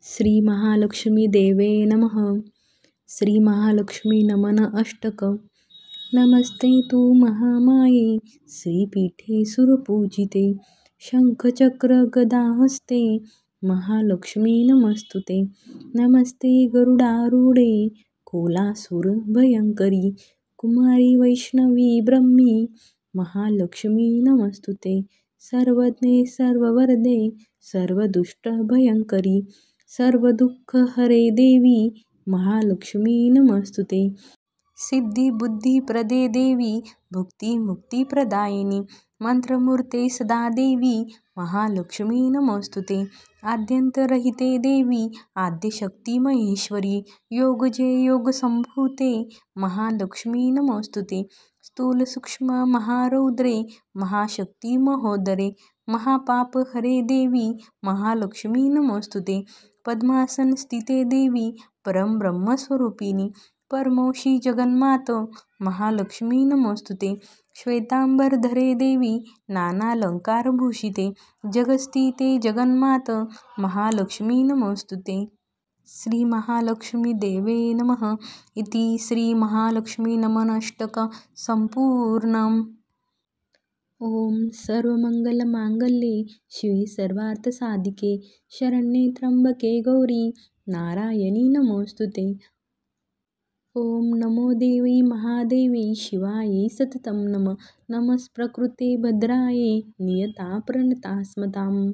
श्री महालक्ष्मी देवे नमः. श्री महालक्ष्मी नमन अष्टक. नमस्ते तू महामाये श्रीपीठे सुरपूजिते. शंखचक्र गदा हस्ते महालक्ष्मी नमस्तुते. नमस्ते गरुडारूढे कोलासूर भयंकरी. कुमारी वैष्णवी ब्रह्मी महालक्ष्मी नमस्तुते. सर्वज्ञे सर्ववरदे सर्वदुष्ट भयंकरी. सर्व दुःख हरे देवी महालक्ष्मी नमस्तुते. सिद्धी बुद्धी प्रदे देवी भुक्ती मुक्ती प्रदायिनी. मंत्रमूर्ते सदा देवी महालक्ष्मी नमस्तुते. आद्यंतरहिते देवी आद्यशक्ती महेश्वरी. योगजे योग संभूते महालक्ष्मी नमस्तुते. स्थूल सूक्ष्म महारौद्रे महाशक्ती महोदरे. महापाप हरे देवी महालक्ष्मी नमस्तुते. पद्मासन स्थिते देवी परम ब्रह्मस्वरूपिणी. परमोषी जगन्मात महालक्ष्मी नमस्तुते. श्वेतांबरधरे देवी नानालंकार भूषिते. जगस्थिते जगन्मात महालक्ष्मी नमस्तुते. श्री महालक्ष्मी देवे नमः. इति श्री महालक्ष्मी नमन अष्टक संपूर्णम्. ओम सर्वमंगलमांगल्ये शिवे सर्वार्थसाधिके शरण्ये त्र्यंबके गौरी नारायणी नमोस्तुते. ओम नमो देवी महादेवी शिवायै सततं नमः. नमस्प्रकृते भद्रायै नियता प्रणता स्मताम्.